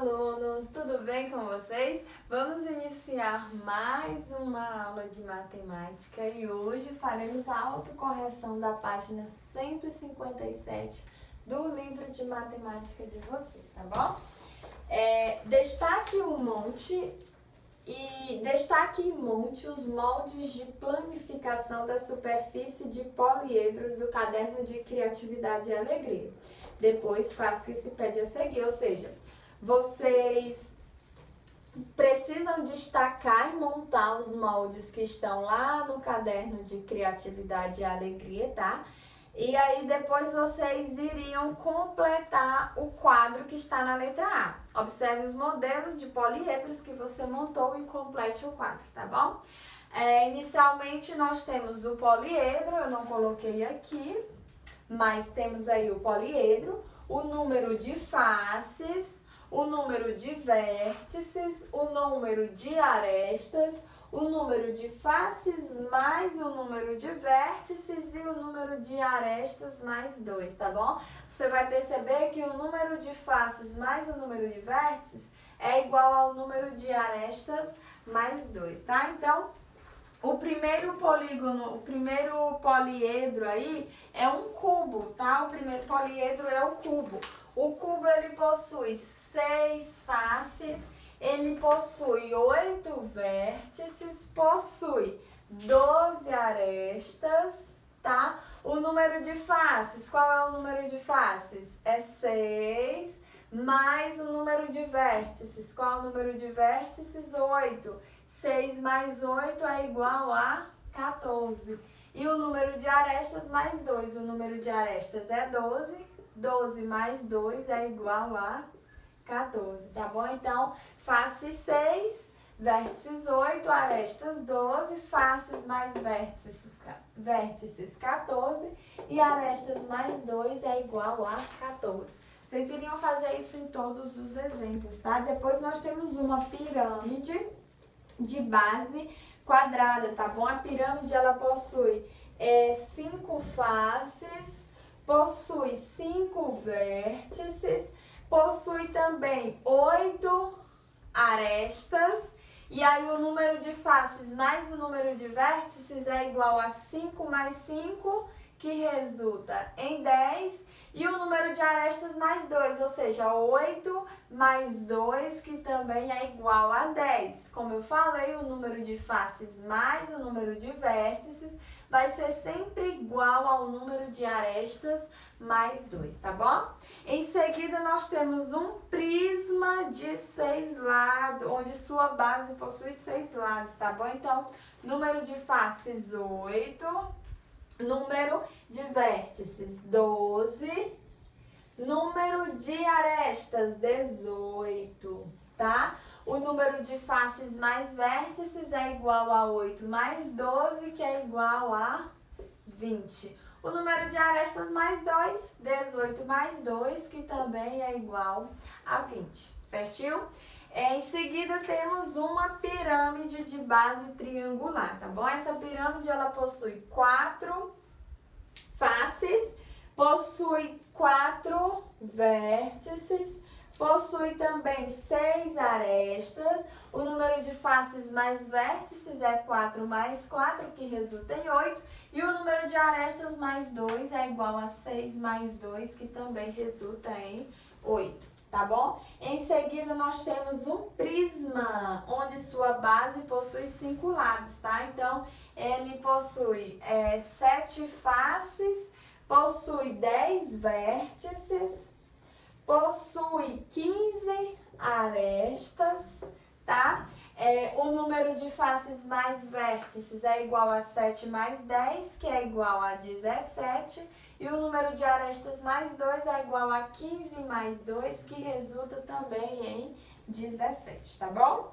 alunos! Tudo bem com vocês? Vamos iniciar mais uma aula de matemática e hoje faremos a autocorreção da página 157 do livro de matemática de vocês, tá bom? Destaque em monte os moldes de planificação da superfície de poliedros do caderno de criatividade e alegria. Depois faça o que se pede a seguir, ou seja, vocês precisam destacar e montar os moldes que estão lá no caderno de criatividade e alegria, tá? E aí depois vocês iriam completar o quadro que está na letra A. Observe os modelos de poliedros que você montou e complete o quadro, tá bom? Inicialmente nós temos o poliedro, eu não coloquei aqui, mas temos aí o poliedro, o número de faces, o número de vértices, o número de arestas, o número de faces mais o número de vértices e o número de arestas mais 2, tá bom? Você vai perceber que o número de faces mais o número de vértices é igual ao número de arestas mais 2, tá? Então, o primeiro polígono, o primeiro poliedro aí é um cubo, tá? O primeiro poliedro é o cubo. O cubo, ele possui 6 faces, ele possui 8 vértices, possui 12 arestas, tá? O número de faces, qual é o número de faces? É 6 mais o número de vértices. Qual é o número de vértices? 8. 6 mais 8 é igual a 14. E o número de arestas mais 2. O número de arestas é 12. 12 mais 2 é igual a 14, tá bom? Então, face 6, vértices 8, arestas 12, faces mais vértices 14 e arestas mais 2 é igual a 14. Vocês iriam fazer isso em todos os exemplos, tá? Depois nós temos uma pirâmide de base quadrada, tá bom? A pirâmide, ela possui 5 faces, possui 5 vértices, possui também 8 arestas, e aí o número de faces mais o número de vértices é igual a 5 mais 5, que resulta em 10, e o número de arestas mais 2, ou seja, 8 mais 2, que também é igual a 10. Como eu falei, o número de faces mais o número de vértices vai ser sempre igual ao número de arestas mais 2, tá bom? Em seguida, nós temos um prisma de 6 lados, onde sua base possui 6 lados, tá bom? Então, número de faces 8, número de vértices 12, número de arestas 18, tá? O número de faces mais vértices é igual a 8 mais 12, que é igual a 20. O número de arestas mais 2, 18 mais 2, que também é igual a 20, certinho? Em seguida, temos uma pirâmide de base triangular, tá bom? Essa pirâmide, ela possui 4 faces, possui 4 vértices, possui também 6 arestas. O número de faces mais vértices é 4 mais 4, que resulta em 8. E o número de arestas mais 2 é igual a 6 mais 2, que também resulta em 8, tá bom? Em seguida, nós temos um prisma, onde sua base possui 5 lados, tá? Então, ele possui 7 faces, possui 10 vértices, possui 15 arestas, tá? O número de faces mais vértices é igual a 7 mais 10, que é igual a 17. E o número de arestas mais 2 é igual a 15 mais 2, que resulta também em 17, tá bom?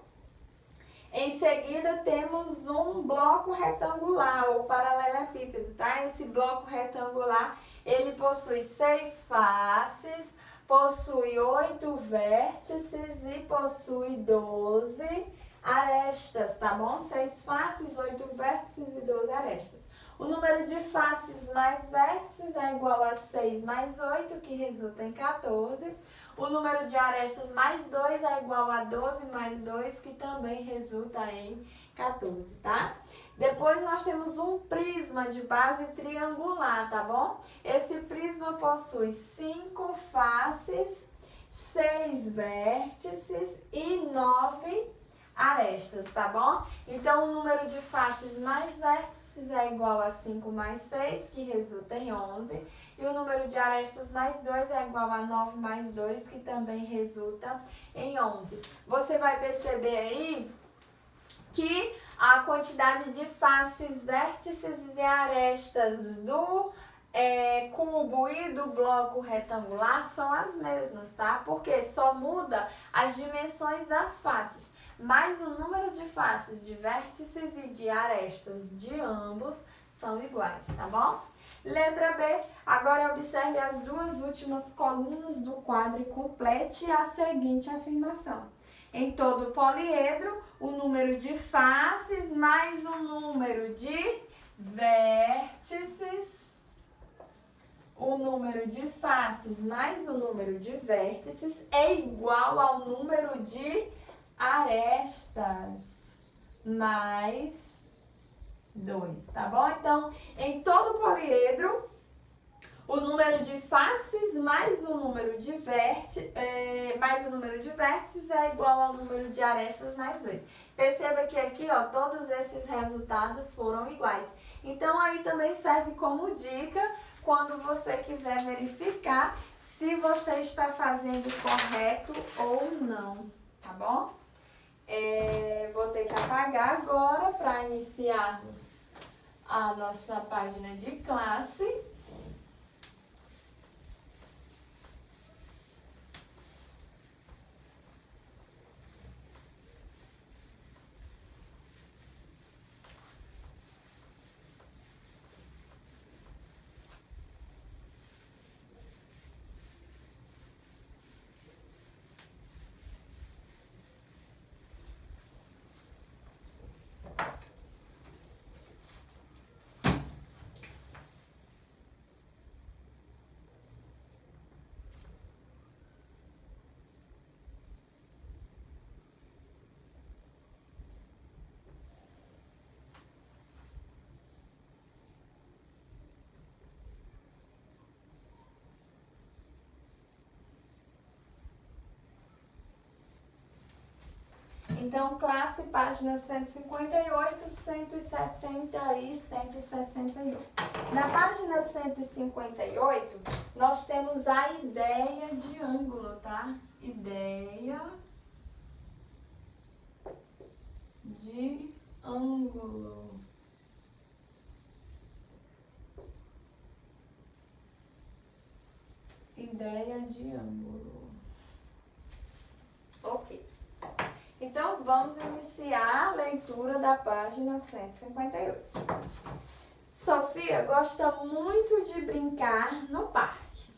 Em seguida, temos um bloco retangular, ou paralelepípedo, tá? Esse bloco retangular, ele possui 6 faces, possui 8 vértices e possui 12 arestas, tá bom? 6 faces, 8 vértices e 12 arestas. O número de faces mais vértices é igual a 6 mais 8, que resulta em 14. O número de arestas mais 2 é igual a 12 mais 2, que também resulta em 14, tá? Depois nós temos um prisma de base triangular, tá bom? Esse prisma possui 5 faces, 6 vértices e 9 arestas, tá bom? Então, o número de faces mais vértices é igual a 5 mais 6, que resulta em 11. E o número de arestas mais 2 é igual a 9 mais 2, que também resulta em 11. Você vai perceber aí que a quantidade de faces, vértices e arestas do cubo e do bloco retangular são as mesmas, tá? Porque só muda as dimensões das faces, mas o número de faces, de vértices e de arestas de ambos são iguais, tá bom? Letra B, agora observe as duas últimas colunas do quadro e complete a seguinte afirmação. Em todo poliedro, o número de faces mais o número de vértices, é igual ao número de arestas mais 2, tá bom? Então, em todo poliedro, o número de faces mais o número de vértices é igual ao número de arestas mais 2. Perceba que aqui, ó, todos esses resultados foram iguais. Então, aí também serve como dica quando você quiser verificar se você está fazendo correto ou não, tá bom? Vou ter que apagar agora para iniciarmos a nossa página de classe. Então, classe, página 158, 160 e 161. Na página 158, nós temos a ideia de ângulo, tá? Ideia de ângulo. Ideia de ângulo. Ok. Então, vamos iniciar a leitura da página 158. Sofia gosta muito de brincar no parque.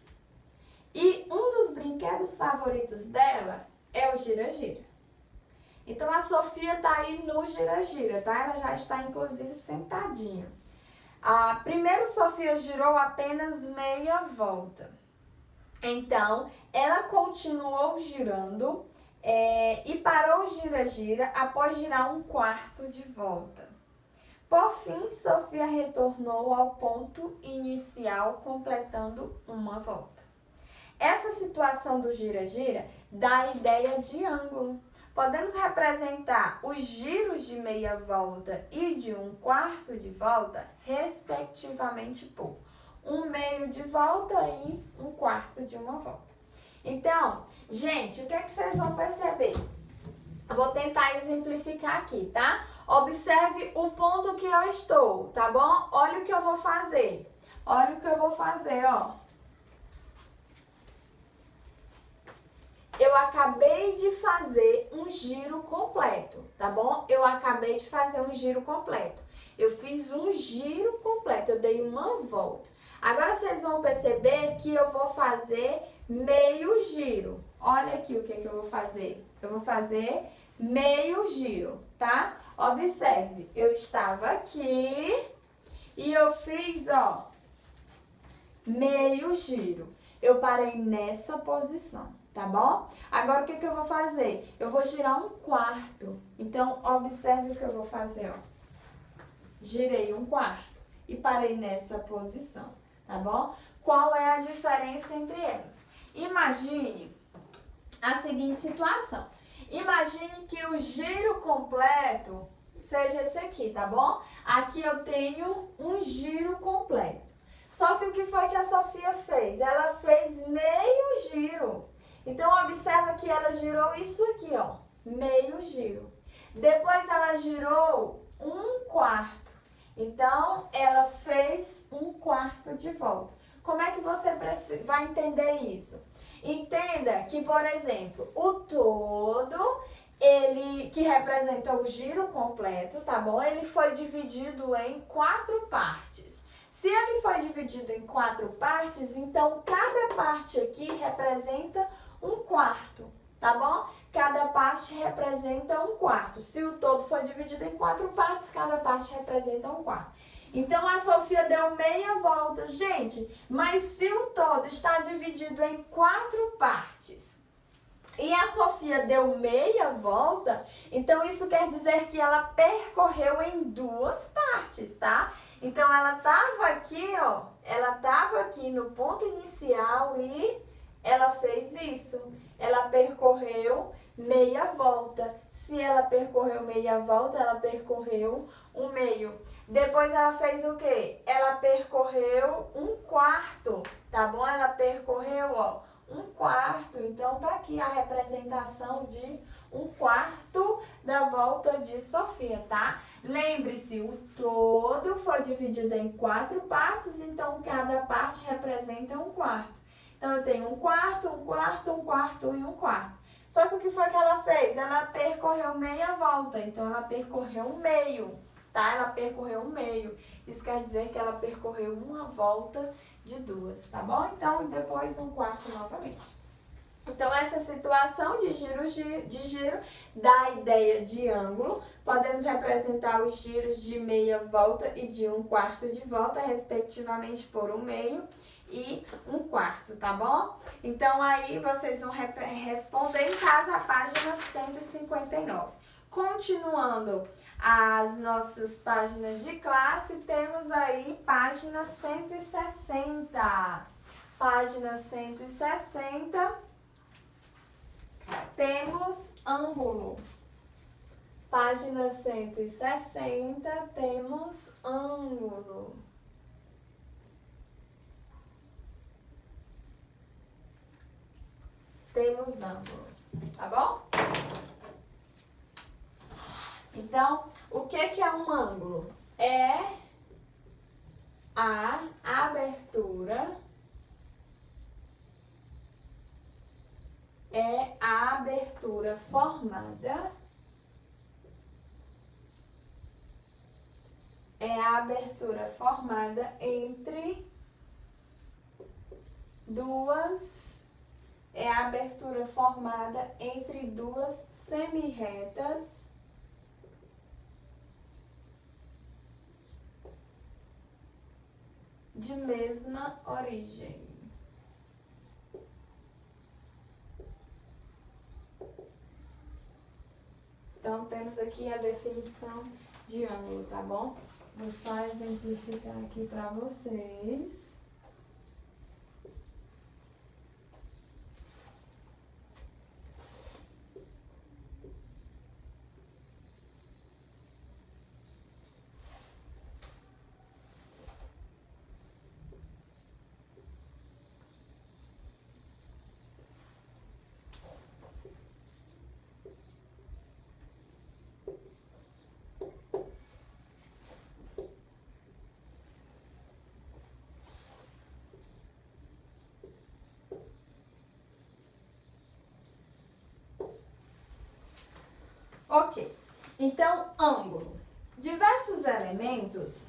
E um dos brinquedos favoritos dela é o gira-gira. Então, a Sofia está aí no gira-gira, tá? Ela já está, inclusive, sentadinha. Primeiro, Sofia girou apenas meia volta. Então, ela continuou girando e parou o gira-gira após girar um quarto de volta. Por fim, Sofia retornou ao ponto inicial, completando uma volta. Essa situação do gira-gira dá a ideia de ângulo. Podemos representar os giros de meia volta e de um quarto de volta, respectivamente, por um meio de volta e um quarto de uma volta. Então, gente, o que é que vocês vão perceber? Eu vou tentar exemplificar aqui, tá? Observe o ponto que eu estou, tá bom? Olha o que eu vou fazer. Olha o que eu vou fazer, ó. Eu acabei de fazer um giro completo, tá bom? Eu acabei de fazer um giro completo. Eu fiz um giro completo, eu dei uma volta. Agora vocês vão perceber que eu vou fazer meio giro. Olha aqui o que eu vou fazer. Eu vou fazer meio giro, tá? Observe, eu estava aqui e eu fiz, ó, meio giro. Eu parei nessa posição, tá? tá bom? Agora, o que eu vou fazer? Eu vou girar um quarto. Então, observe o que eu vou fazer, ó. Girei um quarto e parei nessa posição, tá bom? Qual é a diferença entre elas? Imagine a seguinte situação. Imagine que o giro completo seja esse aqui, tá bom? Aqui eu tenho um giro completo. Só que o que foi que a Sofia fez? Ela fez meio giro. Então, observa que ela girou isso aqui, ó. Meio giro. Depois ela girou um quarto. Então, ela fez um quarto de volta. Como é que você vai entender isso? Entenda que, por exemplo, o todo, ele que representa o giro completo, tá bom? Ele foi dividido em 4 partes. Se ele foi dividido em 4 partes, então cada parte aqui representa um quarto, tá bom? Cada parte representa um quarto. Se o todo foi dividido em 4 partes, cada parte representa um quarto. Então, a Sofia deu meia volta. Gente, mas se o todo está dividido em 4 partes e a Sofia deu meia volta, então isso quer dizer que ela percorreu em 2 partes, tá? Então, ela estava aqui, ó, ela estava aqui no ponto inicial e ela fez isso. Ela percorreu meia volta. Se ela percorreu meia volta, ela percorreu um meio. Depois ela fez o quê? Ela percorreu um quarto, tá bom? Ela percorreu, ó, um quarto. Então, tá aqui a representação de um quarto da volta de Sofia, tá? Lembre-se, o todo foi dividido em 4 partes, então cada parte representa um quarto. Então, eu tenho um quarto, um quarto, um quarto e um quarto. Só que o que foi que ela fez? Ela percorreu meia volta, então ela percorreu um meio, tá? Ela percorreu um meio. Isso quer dizer que ela percorreu uma volta de 2, tá bom? Então, depois um quarto novamente. Então, essa situação de giro dá a ideia de ângulo. Podemos representar os giros de meia volta e de um quarto de volta, respectivamente, por um meio e um quarto, tá bom? Então, aí vocês vão responder em casa a página 159. Continuando as nossas páginas de classe, temos aí página 160. Página 160, temos ângulo. Página 160, temos ângulo. Temos ângulo, tá bom? Então, o que é um ângulo? É a abertura, formada, entre duas semirretas de mesma origem. Então, temos aqui a definição de ângulo, tá bom? Vou só exemplificar aqui para vocês. Ok, então ângulo. Diversos elementos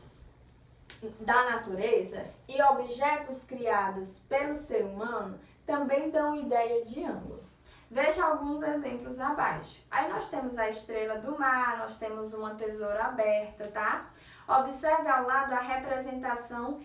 da natureza e objetos criados pelo ser humano também dão ideia de ângulo. Veja alguns exemplos abaixo. Aí nós temos a estrela do mar, nós temos uma tesoura aberta, tá? Observe ao lado a representação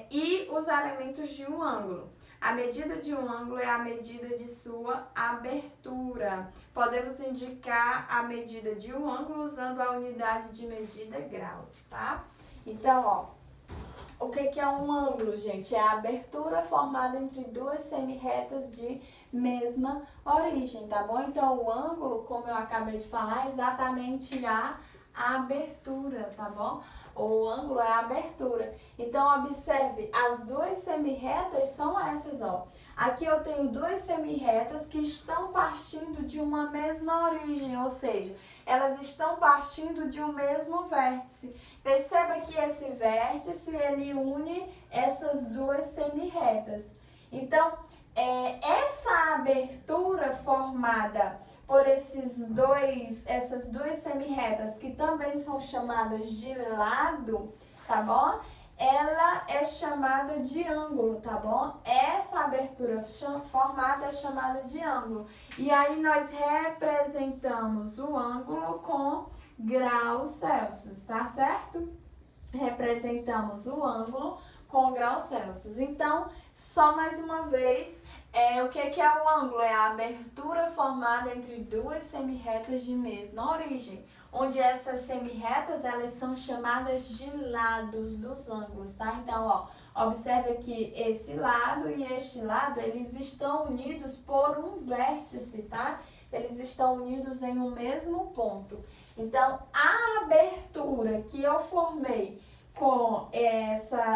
e os elementos de um ângulo. A medida de um ângulo é a medida de sua abertura. Podemos indicar a medida de um ângulo usando a unidade de medida grau, tá? Então, ó, o que é um ângulo, gente? É a abertura formada entre duas semirretas de mesma origem, tá bom? Então, o ângulo, como eu acabei de falar, é exatamente a abertura, tá bom? O ângulo é a abertura. Então, observe, as duas semirretas são essas, ó. Aqui eu tenho duas semirretas que estão partindo de uma mesma origem, ou seja, elas estão partindo de um mesmo vértice. Perceba que esse vértice, ele une essas duas semirretas. Então, essa abertura formada por essas duas semirretas, que também são chamadas de lado, tá bom? Ela é chamada de ângulo, tá bom? Essa abertura formada é chamada de ângulo. E aí nós representamos o ângulo com graus Celsius, tá certo? Representamos o ângulo com graus Celsius. Então, só mais uma vez, o que é o ângulo? É a abertura formada entre duas semirretas de mesma origem, onde essas semirretas, elas são chamadas de lados dos ângulos, tá? Então, ó, observe que esse lado e este lado, eles estão unidos por um vértice, tá? Eles estão unidos em um mesmo ponto. Então, a abertura que eu formei com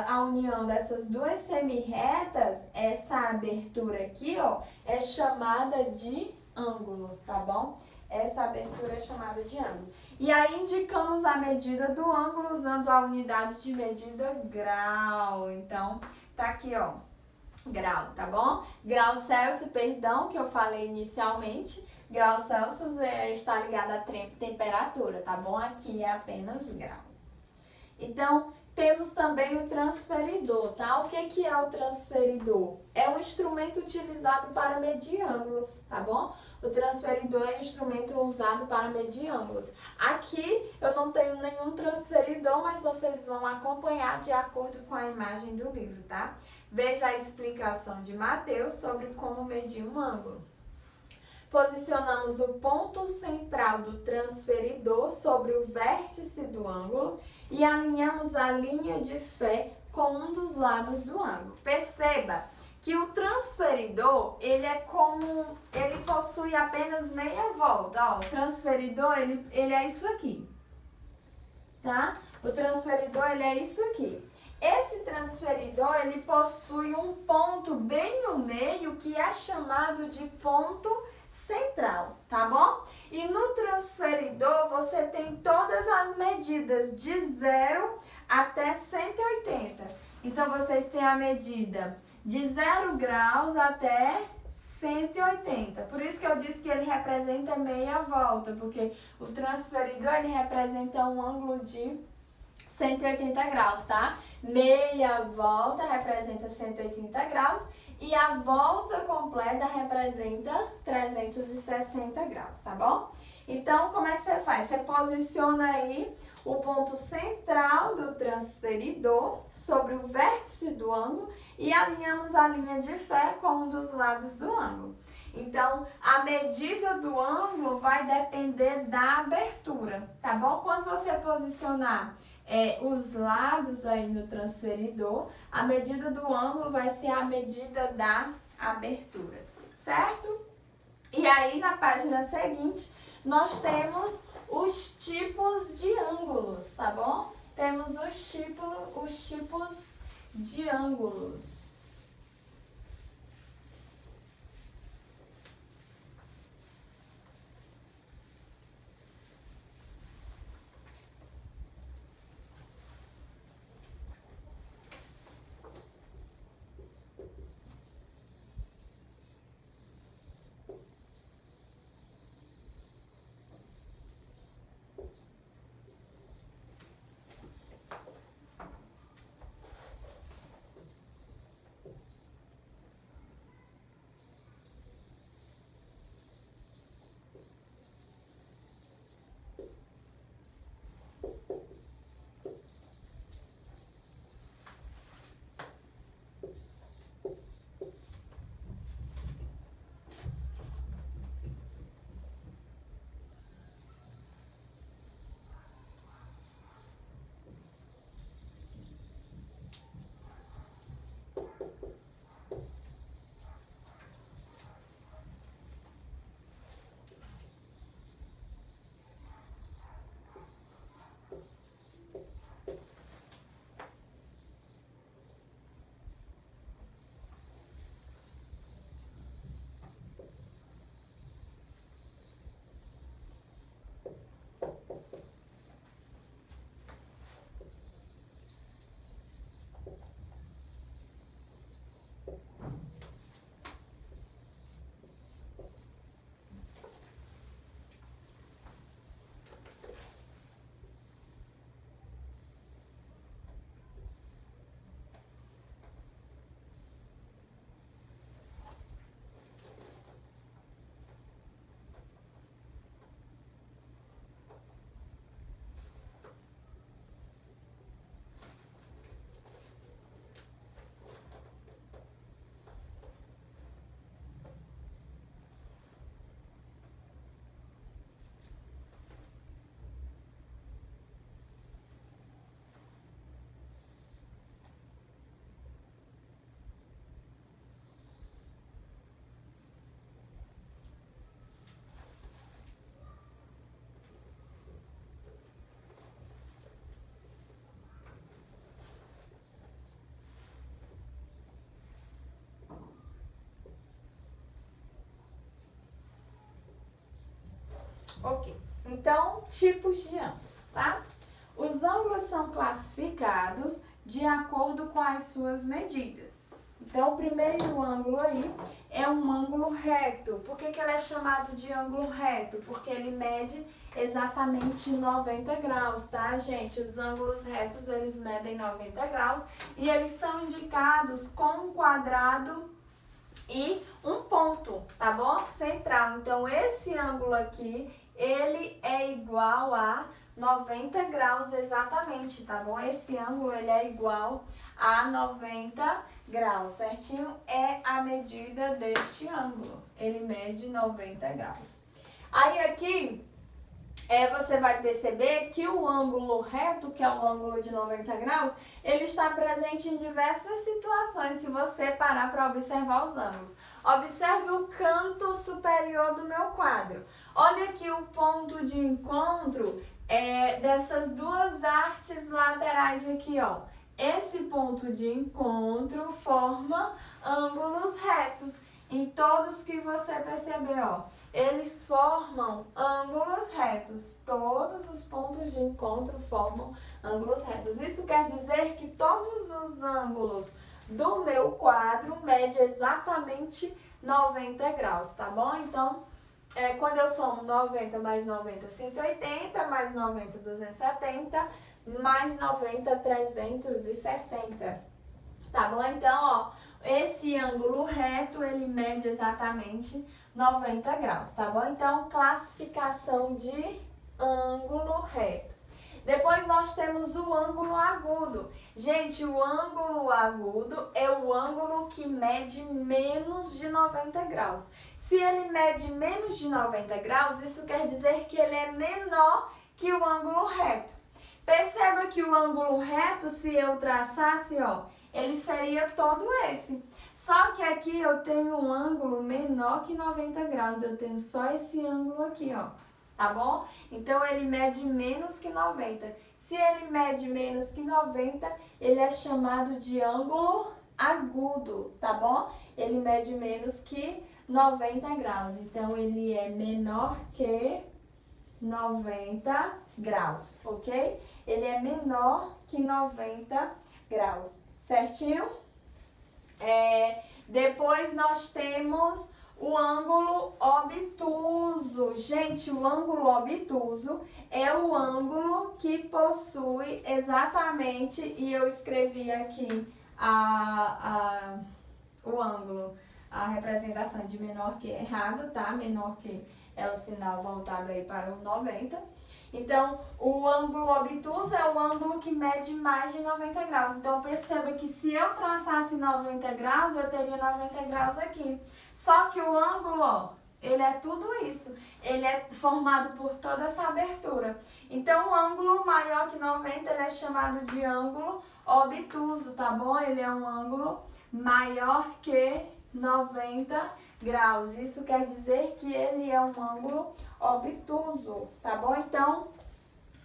a união dessas duas semirretas, essa abertura aqui, ó, é chamada de ângulo, tá bom? Essa abertura é chamada de ângulo. E aí indicamos a medida do ângulo usando a unidade de medida grau. Então, tá aqui, ó, grau, tá bom? Grau Celsius, perdão, que eu falei inicialmente. Grau Celsius está ligado à temperatura, tá bom? Aqui é apenas grau. Então, temos também o transferidor, tá? O que é o transferidor? É um instrumento utilizado para medir ângulos, tá bom? O transferidor é um instrumento usado para medir ângulos. Aqui eu não tenho nenhum transferidor, mas vocês vão acompanhar de acordo com a imagem do livro, tá? Veja a explicação de Mateus sobre como medir um ângulo. Posicionamos o ponto central do transferidor sobre o vértice do ângulo e alinhamos a linha de fé com um dos lados do ângulo. Perceba que o transferidor, ele possui apenas meia volta. Ó, o transferidor, ele é isso aqui, tá? O transferidor, ele é isso aqui. Esse transferidor, ele possui um ponto bem no meio que é chamado de ponto central, tá bom? E no transferidor você tem todas as medidas de 0 até 180. Então vocês têm a medida de 0 graus até 180. Por isso que eu disse que ele representa meia volta, porque o transferidor ele representa um ângulo de 180 graus, tá? Meia volta representa 180 graus e a volta completa representa 360 graus, tá bom? Então, como é que você faz? Você posiciona aí o ponto central do transferidor sobre o vértice do ângulo e alinhamos a linha de fé com um dos lados do ângulo. Então, a medida do ângulo vai depender da abertura, tá bom? Quando você posicionar os lados aí no transferidor, a medida do ângulo vai ser a medida da abertura, certo? E aí, na página seguinte, nós temos os tipos de ângulos, tá bom? Temos os tipos de ângulos. Ok. Então, tipos de ângulos, tá? Os ângulos são classificados de acordo com as suas medidas. Então, o primeiro ângulo aí é um ângulo reto. Por que ele é chamado de ângulo reto? Porque ele mede exatamente 90 graus, tá, gente? Os ângulos retos, eles medem 90 graus e eles são indicados com um quadrado e um ponto, tá bom? Central. Então, esse ângulo aqui, ele é igual a 90 graus exatamente, tá bom? Esse ângulo, ele é igual a 90 graus, certinho? É a medida deste ângulo. Ele mede 90 graus. Aí aqui, você vai perceber que o ângulo reto, que é o ângulo de 90 graus, ele está presente em diversas situações, se você parar para observar os ângulos. Observe o canto superior do meu quadro. Olha aqui o ponto de encontro dessas duas hastes laterais aqui, ó. Esse ponto de encontro forma ângulos retos. Em todos que você percebeu, ó, eles formam ângulos retos. Todos os pontos de encontro formam ângulos retos. Isso quer dizer que todos os ângulos do meu quadro medem exatamente 90 graus, tá bom? Então, quando eu somo 90 mais 90, 180, mais 90, 270, mais 90, 360. Tá bom? Então, ó, esse ângulo reto, ele mede exatamente 90 graus, tá bom? Então, classificação de ângulo reto. Depois nós temos o ângulo agudo. Gente, o ângulo agudo é o ângulo que mede menos de 90 graus. Se ele mede menos de 90 graus, isso quer dizer que ele é menor que o ângulo reto. Perceba que o ângulo reto, se eu traçasse, ó, ele seria todo esse. Só que aqui eu tenho um ângulo menor que 90 graus. Eu tenho só esse ângulo aqui, ó. Tá bom? Então, ele mede menos que 90. Se ele mede menos que 90, ele é chamado de ângulo agudo, tá bom? Ele mede menos que 90 graus. Então, ele é menor que 90 graus, ok? Ele é menor que 90 graus, certinho? Depois nós temos o ângulo obtuso. Gente, o ângulo obtuso é o ângulo que possui exatamente, e eu escrevi aqui o ângulo, a representação de menor que errado, tá? Menor que é o sinal voltado aí para o 90. Então, o ângulo obtuso é o ângulo que mede mais de 90 graus. Então, perceba que se eu traçasse 90 graus, eu teria 90 graus aqui. Só que o ângulo, ó, ele é tudo isso. Ele é formado por toda essa abertura. Então, o ângulo maior que 90, ele é chamado de ângulo obtuso, tá bom? Ele é um ângulo maior que 90 graus. Isso quer dizer que ele é um ângulo obtuso, tá bom? Então,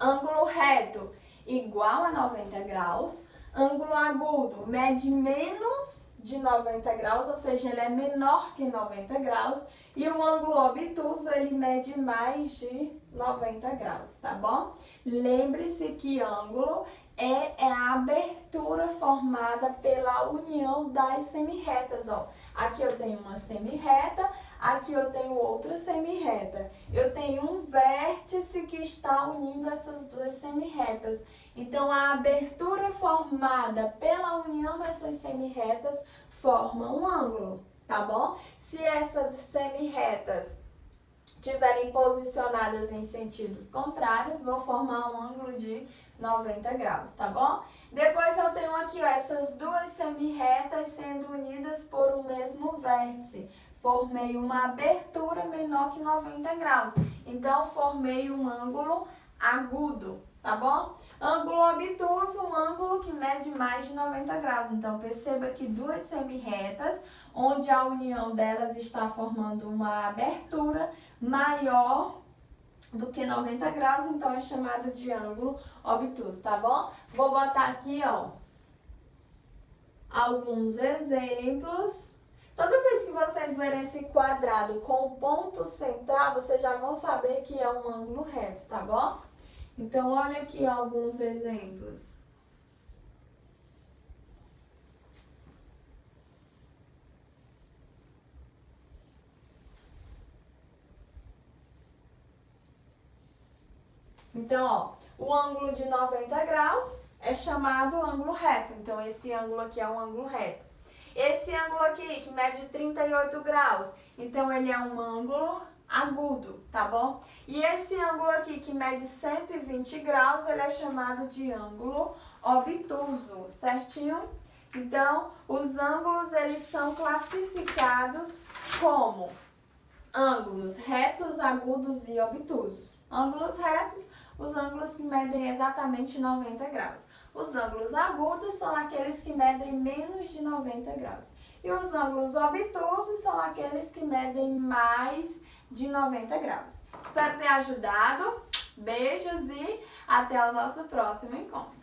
ângulo reto igual a 90 graus. Ângulo agudo mede menos de 90 graus, ou seja, ele é menor que 90 graus. E o ângulo obtuso, ele mede mais de 90 graus, tá bom? Lembre-se que ângulo é a abertura formada pela união das semirretas, ó. Aqui eu tenho uma semirreta, aqui eu tenho outra semirreta. Eu tenho um vértice que está unindo essas duas semirretas. Então, a abertura formada pela união dessas semirretas forma um ângulo, tá bom? Se essas semirretas estiverem posicionadas em sentidos contrários, vou formar um ângulo de 90 graus, tá bom? Depois eu tenho aqui, ó, essas duas semirretas sendo unidas por um mesmo vértice. Formei uma abertura menor que 90 graus. Então, formei um ângulo agudo, tá bom? Ângulo obtuso, um ângulo que mede mais de 90 graus. Então, perceba que duas semirretas, onde a união delas está formando uma abertura maior do que 90 graus, então é chamado de ângulo obtuso, tá bom? Vou botar aqui, ó, alguns exemplos. Toda vez que vocês verem esse quadrado com o ponto central, vocês já vão saber que é um ângulo reto, tá bom? Então, olha aqui alguns exemplos. Então, ó, o ângulo de 90 graus é chamado ângulo reto. Então, esse ângulo aqui é um ângulo reto. Esse ângulo aqui, que mede 38 graus, então ele é um ângulo agudo, tá bom? E esse ângulo aqui, que mede 120 graus, ele é chamado de ângulo obtuso, certinho? Então, os ângulos, eles são classificados como ângulos retos, agudos e obtusos. Ângulos retos, os ângulos que medem exatamente 90 graus. Os ângulos agudos são aqueles que medem menos de 90 graus. E os ângulos obtusos são aqueles que medem mais de 90 graus. Espero ter ajudado. Beijos e até o nosso próximo encontro.